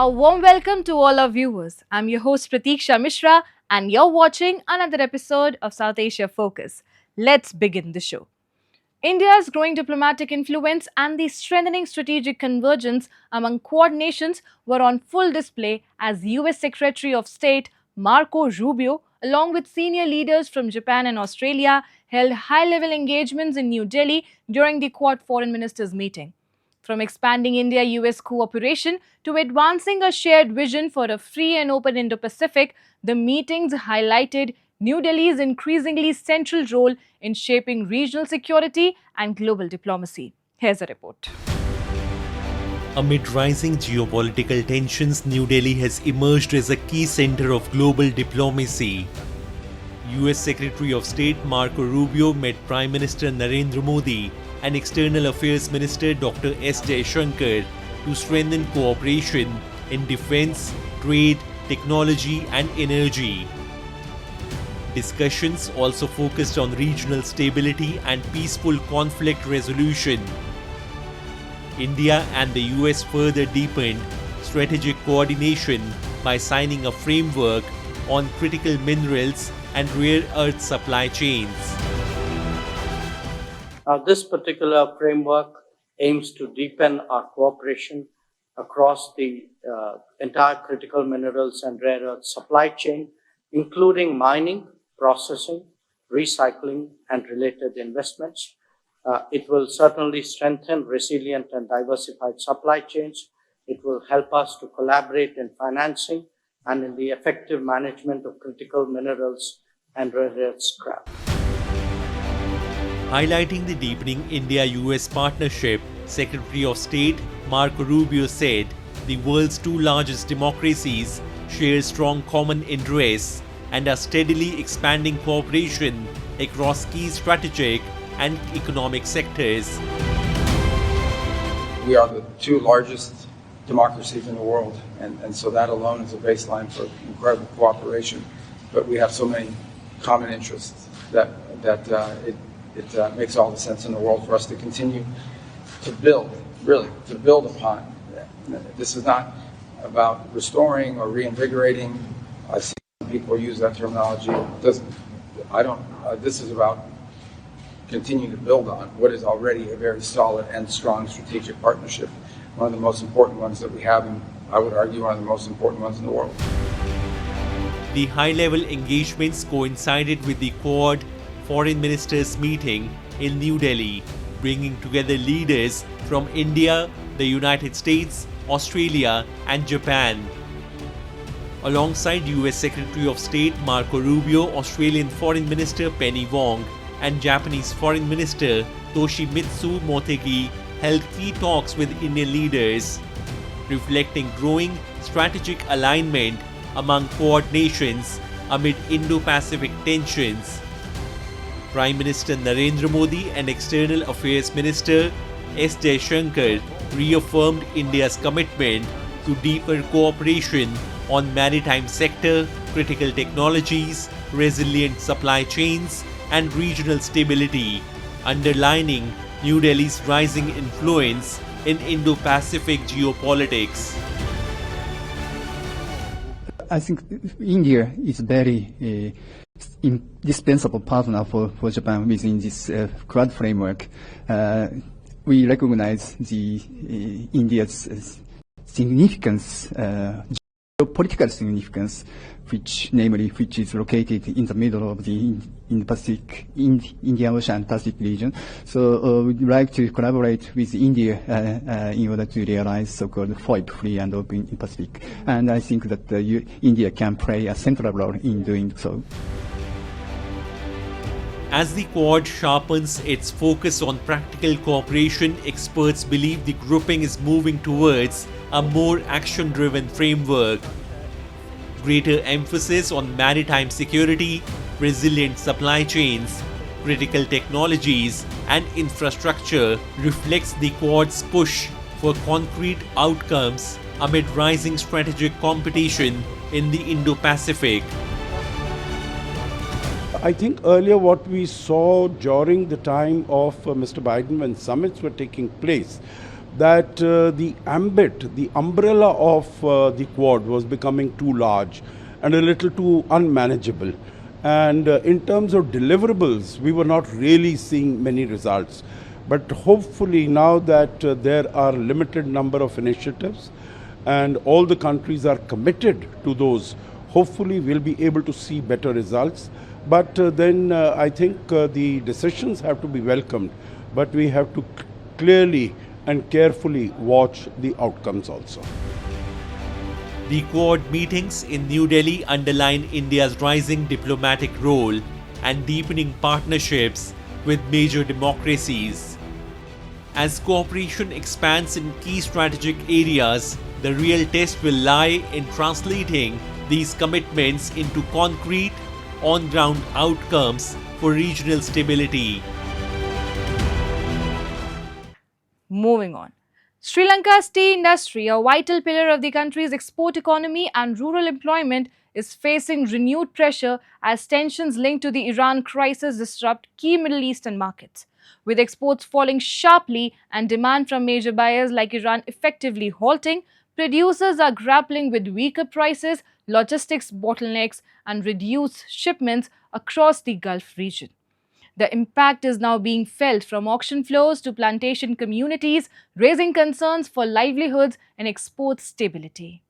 A warm welcome to all our viewers. I'm your host Pratiksha Mishra, and you're watching another episode of South Asia Focus. Let's begin the show. India's growing diplomatic influence and the strengthening strategic convergence among Quad nations were on full display as US Secretary of State Marco Rubio, along with senior leaders from Japan and Australia, held high level engagements in New Delhi during the Quad foreign ministers' meeting. From expanding India-US cooperation to advancing a shared vision for a free and open Indo-Pacific, the meetings highlighted New Delhi's increasingly central role in shaping regional security and global diplomacy. Here's a report. Amid rising geopolitical tensions, New Delhi has emerged as a key center of global diplomacy. US Secretary of State Marco Rubio met Prime Minister Narendra Modi and External Affairs Minister Dr. S. Jaishankar to strengthen cooperation in defense, trade, technology and energy. Discussions also focused on regional stability and peaceful conflict resolution. India and the US further deepened strategic coordination by signing a framework on critical minerals and rare earth supply chains. This particular framework aims to deepen our cooperation across the entire critical minerals and rare earth supply chain, including mining, processing, recycling, and related investments. It will certainly strengthen resilient and diversified supply chains. It will help us to collaborate in financing and in the effective management of critical minerals and rare earth scrap. Highlighting the deepening India-US partnership, Secretary of State Marco Rubio said the world's two largest democracies share strong common interests and are steadily expanding cooperation across key strategic and economic sectors. We are the two largest democracies in the world, and so that alone is a baseline for incredible cooperation. But we have so many common interests that it makes all the sense in the world for us to continue to build, really, to build upon. This is not about restoring or reinvigorating. I see people use that terminology. This is about continuing to build on what is already a very solid and strong strategic partnership. One of the most important ones that we have, and I would argue one of the most important ones in the world. The high-level engagements coincided with the Quad Foreign Ministers meeting in New Delhi, bringing together leaders from India, the United States, Australia and Japan. Alongside US Secretary of State Marco Rubio, Australian Foreign Minister Penny Wong and Japanese Foreign Minister Toshimitsu Motegi held key talks with Indian leaders, reflecting growing strategic alignment among Quad nations amid Indo-Pacific tensions. Prime Minister Narendra Modi and External Affairs Minister S. Jaishankar reaffirmed India's commitment to deeper cooperation on maritime sector, critical technologies, resilient supply chains, and regional stability, underlining New Delhi's rising influence in Indo-Pacific geopolitics. I think India is very indispensable partner for Japan within this Quad framework. We recognize the India's significance, geopolitical significance, which is located in the middle of the Indo-Pacific, Indian Ocean and Pacific region. So we'd like to collaborate with India in order to realize so-called FOIP, free and open Indo-Pacific. And I think that India can play a central role in doing so. As the Quad sharpens its focus on practical cooperation, experts believe the grouping is moving towards a more action-driven framework. Greater emphasis on maritime security, resilient supply chains, critical technologies, and infrastructure reflects the Quad's push for concrete outcomes amid rising strategic competition in the Indo-Pacific. I think earlier what we saw during the time of Mr. Biden when summits were taking place that the ambit, the umbrella of the Quad was becoming too large and a little too unmanageable. And in terms of deliverables, we were not really seeing many results. But hopefully now that there are limited number of initiatives and all the countries are committed to those, hopefully we'll be able to see better results. But then I think the decisions have to be welcomed, but we have to clearly and carefully watch the outcomes also. The Quad meetings in New Delhi underline India's rising diplomatic role and deepening partnerships with major democracies. As cooperation expands in key strategic areas, the real test will lie in translating these commitments into concrete, on-ground outcomes for regional stability. Moving on. Sri Lanka's tea industry, a vital pillar of the country's export economy and rural employment, is facing renewed pressure as tensions linked to the Iran crisis disrupt key Middle Eastern markets. With exports falling sharply and demand from major buyers like Iran effectively halting, producers are grappling with weaker prices, logistics bottlenecks, and reduced shipments across the Gulf region. The impact is now being felt from auction floors to plantation communities, raising concerns for livelihoods and export stability.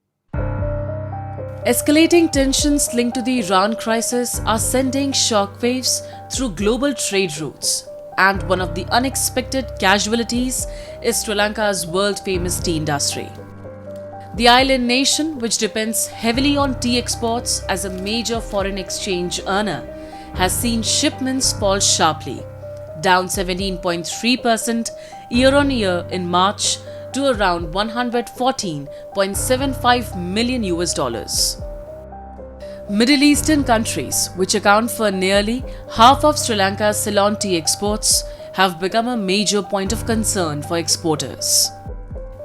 Escalating tensions linked to the Iran crisis are sending shockwaves through global trade routes. And one of the unexpected casualties is Sri Lanka's world-famous tea industry. The island nation, which depends heavily on tea exports as a major foreign exchange earner, has seen shipments fall sharply, down 17.3% year-on-year in March to around $114.75 million. Middle Eastern countries, which account for nearly half of Sri Lanka's Ceylon tea exports, have become a major point of concern for exporters.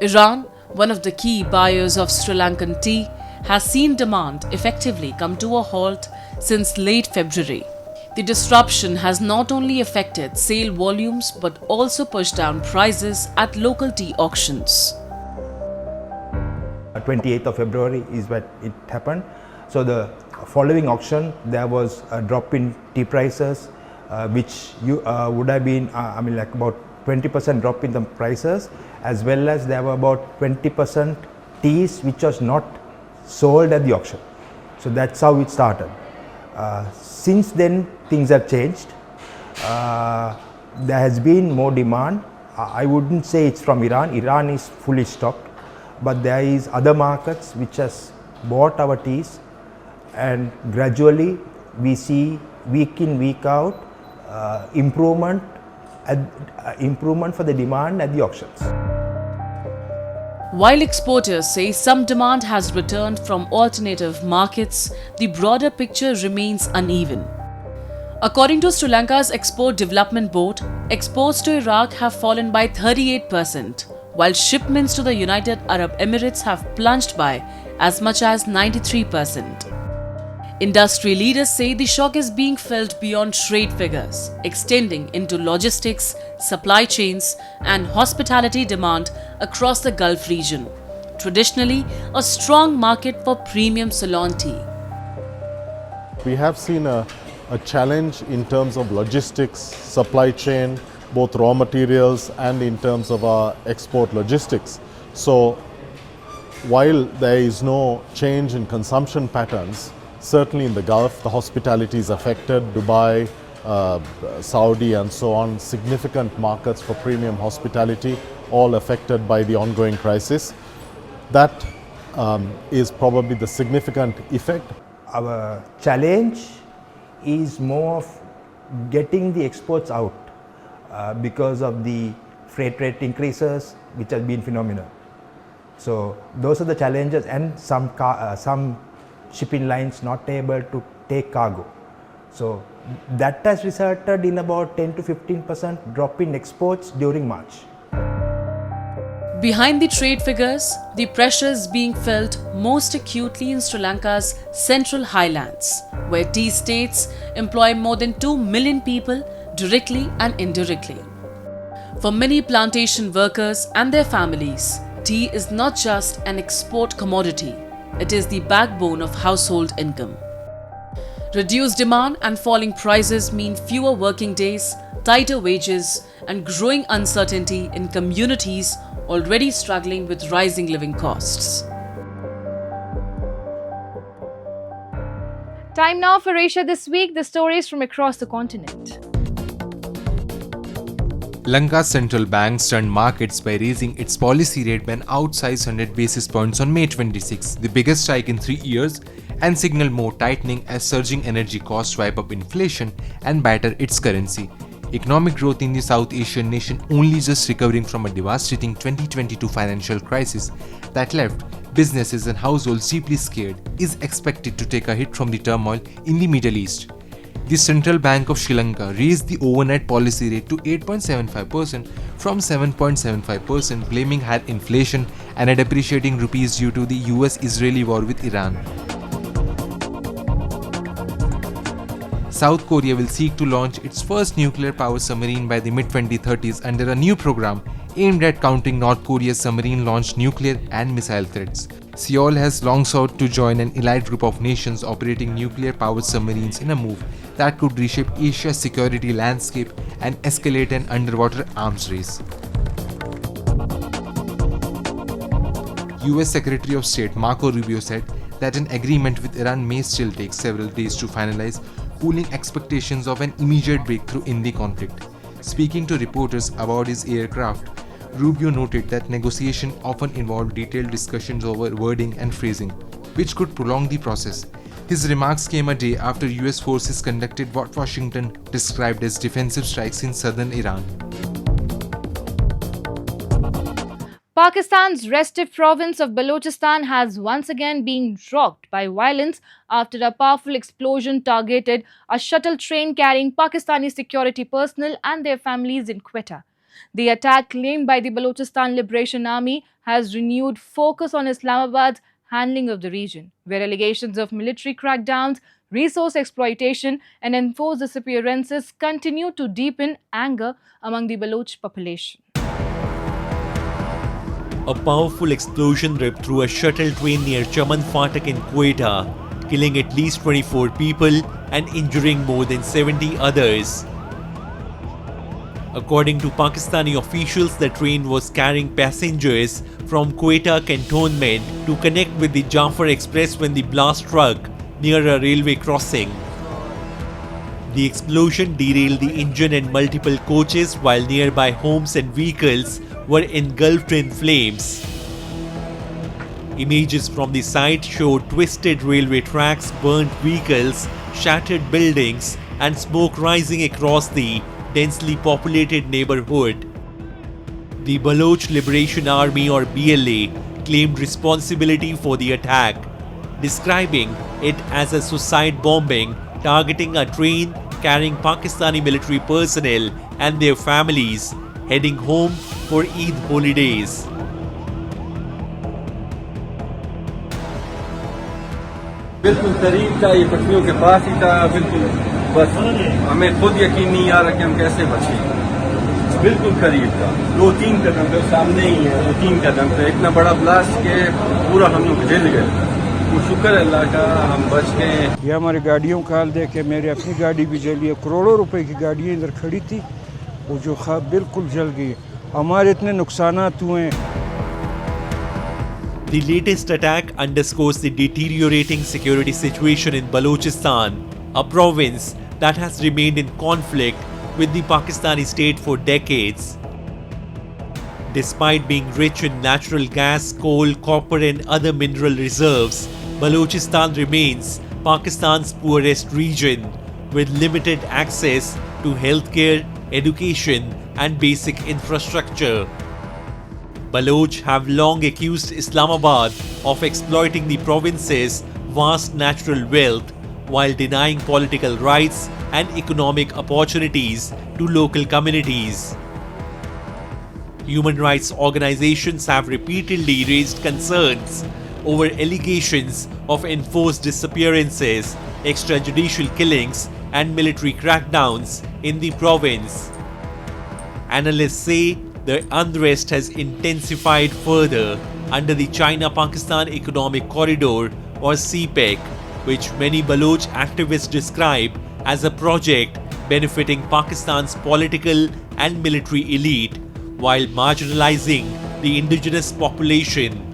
Iran, one of the key buyers of Sri Lankan tea, has seen demand effectively come to a halt since late February. The disruption has not only affected sale volumes but also pushed down prices at local tea auctions. 28th of February is when it happened. So the following auction, there was a drop in tea prices, which would have been, like about 20% drop in the prices, as well as there were about 20% teas which was not sold at the auction. So that's how it started. Since then, things have changed. There has been more demand. I wouldn't say it's from Iran. Iran is fully stocked, but there is other markets which has bought our teas, and gradually we see week in, week out improvement for the demand at the auctions. While exporters say some demand has returned from alternative markets, the broader picture remains uneven. According to Sri Lanka's Export Development Board, exports to Iraq have fallen by 38%, while shipments to the United Arab Emirates have plunged by as much as 93%. Industry leaders say the shock is being felt beyond trade figures, extending into logistics, supply chains, and hospitality demand across the Gulf region, traditionally a strong market for premium Ceylon tea. We have seen a challenge in terms of logistics, supply chain, both raw materials and in terms of our export logistics. So while there is no change in consumption patterns, certainly in the Gulf, the hospitality is affected, Dubai, Saudi and so on, significant markets for premium hospitality, all affected by the ongoing crisis. That is probably the significant effect. Our challenge is more of getting the exports out because of the freight rate increases, which has been phenomenal. So those are the challenges, and some shipping lines not able to take cargo. So that has resulted in about 10 to 15% drop in exports during March. Behind the trade figures, the pressure is being felt most acutely in Sri Lanka's central highlands, where tea estates employ more than 2 million people directly and indirectly. For many plantation workers and their families, tea is not just an export commodity, it is the backbone of household income. Reduced demand and falling prices mean fewer working days, tighter wages, and growing uncertainty in communities already struggling with rising living costs. Time now for Asia This Week, the stories from across the continent. Lanka's central bank stunned markets by raising its policy rate by an outsized 100 basis points on May 26, the biggest hike in 3 years, and signaled more tightening as surging energy costs wipe up inflation and batter its currency. Economic growth in the South Asian nation, only just recovering from a devastating 2022 financial crisis that left businesses and households deeply scared, is expected to take a hit from the turmoil in the Middle East. The Central Bank of Sri Lanka raised the overnight policy rate to 8.75% from 7.75%, blaming higher inflation and a depreciating rupees due to the US-Israeli war with Iran. South Korea will seek to launch its first nuclear-powered submarine by the mid-2030s under a new program aimed at countering North Korea's submarine-launched nuclear and missile threats. Seoul has long sought to join an elite group of nations operating nuclear-powered submarines in a move that could reshape Asia's security landscape and escalate an underwater arms race. US Secretary of State Marco Rubio said that an agreement with Iran may still take several days to finalize, cooling expectations of an immediate breakthrough in the conflict. Speaking to reporters about his aircraft, Rubio noted that negotiations often involve detailed discussions over wording and phrasing, which could prolong the process. His remarks came a day after US forces conducted what Washington described as defensive strikes in southern Iran. Pakistan's restive province of Balochistan has once again been rocked by violence after a powerful explosion targeted a shuttle train carrying Pakistani security personnel and their families in Quetta. The attack, claimed by the Balochistan Liberation Army, has renewed focus on Islamabad's handling of the region, where allegations of military crackdowns, resource exploitation, and enforced disappearances continue to deepen anger among the Baloch population. A powerful explosion ripped through a shuttle train near Chaman Fatak in Quetta, killing at least 24 people and injuring more than 70 others. According to Pakistani officials, the train was carrying passengers from Quetta cantonment to connect with the Jafar Express when the blast struck near a railway crossing. The explosion derailed the engine and multiple coaches, while nearby homes and vehicles were engulfed in flames. Images from the site showed twisted railway tracks, burnt vehicles, shattered buildings, and smoke rising across the densely populated neighborhood. The Baloch Liberation Army, or BLA, claimed responsibility for the attack, describing it as a suicide bombing targeting a train carrying Pakistani military personnel and their families heading home for Eid holidays. बिल्कुल करीब था, ये पटरियों के पास ही था, बिल्कुल बस हमें खुद यकीन नहीं आ रहा कि हम कैसे बचे। बिल्कुल करीब था, 2-3 कदम पे सामने ही है, 2-3 कदम पे इतना बड़ा ब्लास्ट के पूरा हम लोग जल गए। तो शुक्र है अल्लाह का हम बच गए। ये हमारी गाड़ियों का हाल देखे, मेरी अपनी गाड़ी भी जली है, करोड़ों रुपए की गाड़ियाँ इधर खड़ी थी, वो जो बिल्कुल जल गई। हमारे इतने नुकसानात हुए। The latest attack underscores the deteriorating security situation in Balochistan, a province that has remained in conflict with the Pakistani state for decades. Despite being rich in natural gas, coal, copper and other mineral reserves, Balochistan remains Pakistan's poorest region, with limited access to healthcare, education and basic infrastructure. Baloch have long accused Islamabad of exploiting the province's vast natural wealth while denying political rights and economic opportunities to local communities. Human rights organizations have repeatedly raised concerns over allegations of enforced disappearances, extrajudicial killings, and military crackdowns in the province. Analysts say the unrest has intensified further under the China-Pakistan Economic Corridor or CPEC, which many Baloch activists describe as a project benefiting Pakistan's political and military elite while marginalizing the indigenous population.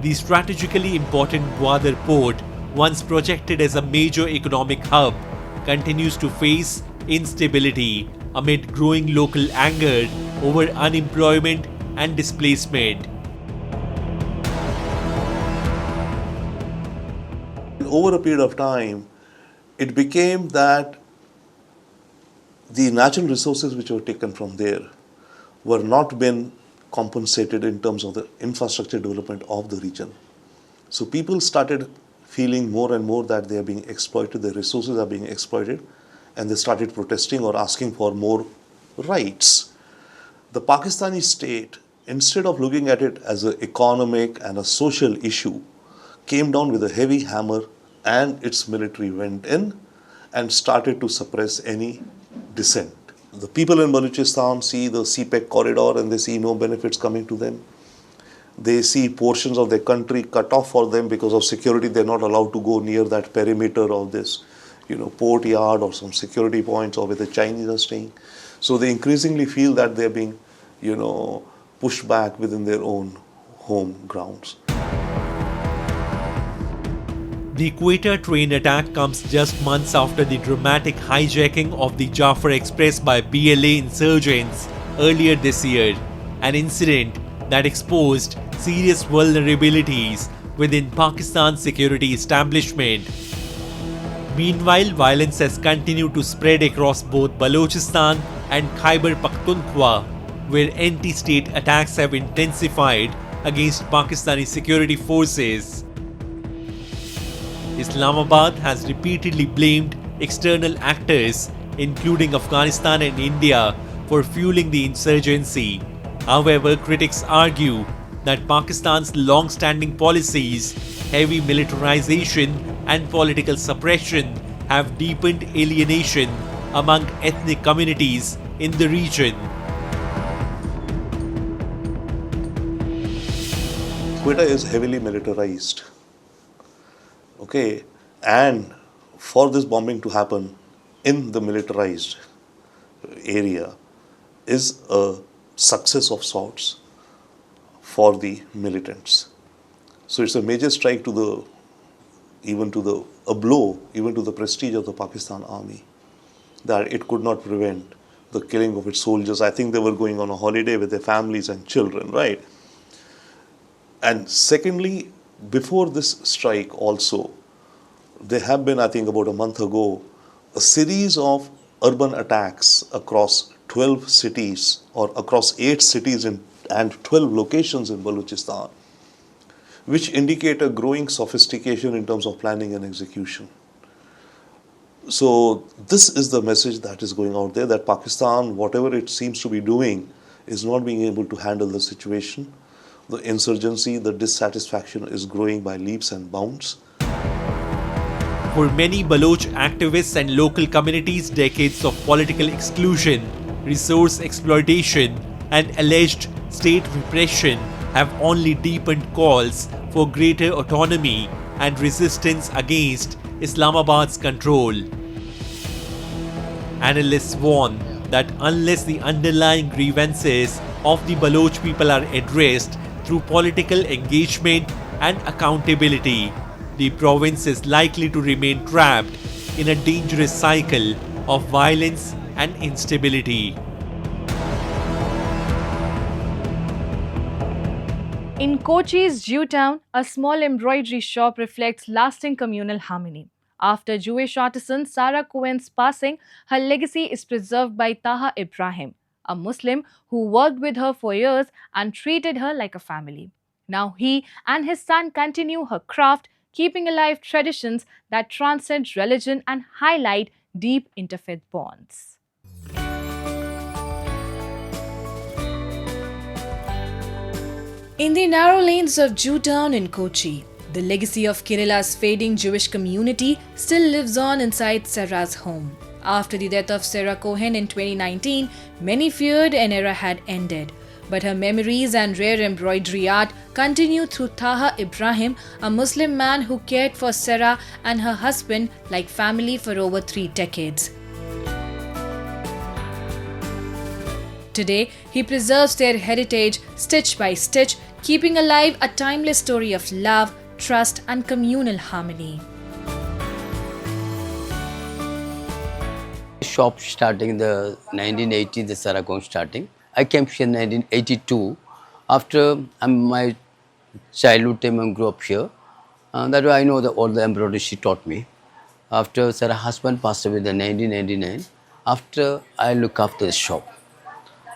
The strategically important Gwadar port, once projected as a major economic hub, continues to face instability amid growing local anger over unemployment and displacement. Over a period of time, it became that the natural resources which were taken from there were not been compensated in terms of the infrastructure development of the region. So people started feeling more and more that they are being exploited, their resources are being exploited, and they started protesting or asking for more rights. The Pakistani state, instead of looking at it as an economic and a social issue, came down with a heavy hammer and its military went in and started to suppress any dissent. The people in Balochistan see the CPEC corridor and they see no benefits coming to them. They see portions of their country cut off for them because of security. They're not allowed to go near that perimeter of this, port yard or some security points or where the Chinese are staying. So they increasingly feel that they're being, pushed back within their own home grounds. The Quetta train attack comes just months after the dramatic hijacking of the Jafar Express by BLA insurgents earlier this year, an incident that exposed serious vulnerabilities within Pakistan's security establishment. Meanwhile, violence has continued to spread across both Balochistan and Khyber Pakhtunkhwa, where anti-state attacks have intensified against Pakistani security forces. Islamabad has repeatedly blamed external actors, including Afghanistan and India, for fueling the insurgency. However, critics argue that Pakistan's long-standing policies, heavy militarization and political suppression have deepened alienation among ethnic communities in the region. Quetta is heavily militarized. Okay, and for this bombing to happen in the militarized area is a success of sorts for the militants. So it's a major strike to the, a blow even to the prestige of the Pakistan army, that it could not prevent the killing of its soldiers. I think they were going on a holiday with their families and children, right? And secondly, before this strike also, there have been, I think about a month ago, a series of urban attacks across 12 cities or across 8 cities and 12 locations in Balochistan, which indicate a growing sophistication in terms of planning and execution. So this is the message that is going out there, that Pakistan, whatever it seems to be doing, is not being able to handle the situation. The insurgency, the dissatisfaction is growing by leaps and bounds. For many Baloch activists and local communities, decades of political exclusion, resource exploitation, and alleged state repression have only deepened calls for greater autonomy and resistance against Islamabad's control. Analysts warn that unless the underlying grievances of the Baloch people are addressed through political engagement and accountability, the province is likely to remain trapped in a dangerous cycle of violence and instability. In Kochi's Jewtown, a small embroidery shop reflects lasting communal harmony. After Jewish artisan Sarah Cohen's passing, her legacy is preserved by Taha Ibrahim, a Muslim who worked with her for years and treated her like a family. Now he and his son continue her craft, keeping alive traditions that transcend religion and highlight deep interfaith bonds. In the narrow lanes of Jewtown in Kochi, the legacy of Kerala's fading Jewish community still lives on inside Sarah's home. After the death of Sarah Cohen in 2019, many feared an era had ended. But her memories and rare embroidery art continue through Taha Ibrahim, a Muslim man who cared for Sarah and her husband like family for over 3 decades. Today, he preserves their heritage stitch by stitch, keeping alive a timeless story of love, trust, and communal harmony. Shop starting in the 1980, the Sarah starting. I came here in 1982. After my childhood time, I grew up here. That way I know all the embroidery she taught me. After Sarah's husband passed away in 1999, after I look after the shop.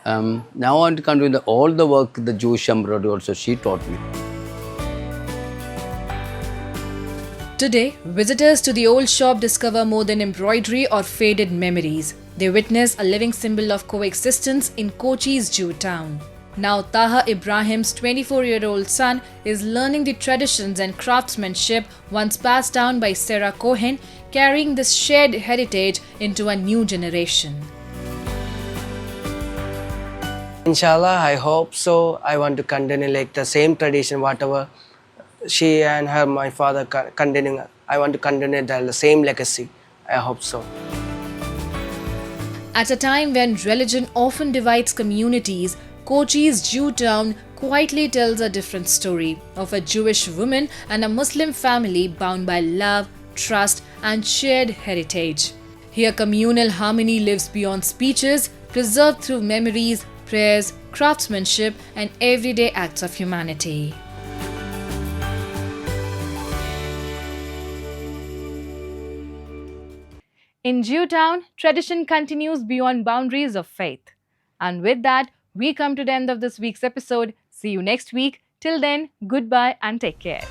Now I'm continuing all the work, the Jewish embroidery also she taught me. Today, visitors to the old shop discover more than embroidery or faded memories. They witness a living symbol of coexistence in Kochi's Jew town. Now, Taha Ibrahim's 24-year-old son is learning the traditions and craftsmanship once passed down by Sarah Cohen, carrying this shared heritage into a new generation. Inshallah, I hope so. I want to continue like the same tradition, whatever she and my father continue. I want to continue the same legacy. I hope so. At a time when religion often divides communities, Kochi's Jew town quietly tells a different story of a Jewish woman and a Muslim family bound by love, trust, and shared heritage. Here, communal harmony lives beyond speeches, preserved through memories, prayers, craftsmanship, and everyday acts of humanity. In Jewtown, tradition continues beyond boundaries of faith. And with that, we come to the end of this week's episode. See you next week. Till then, goodbye and take care.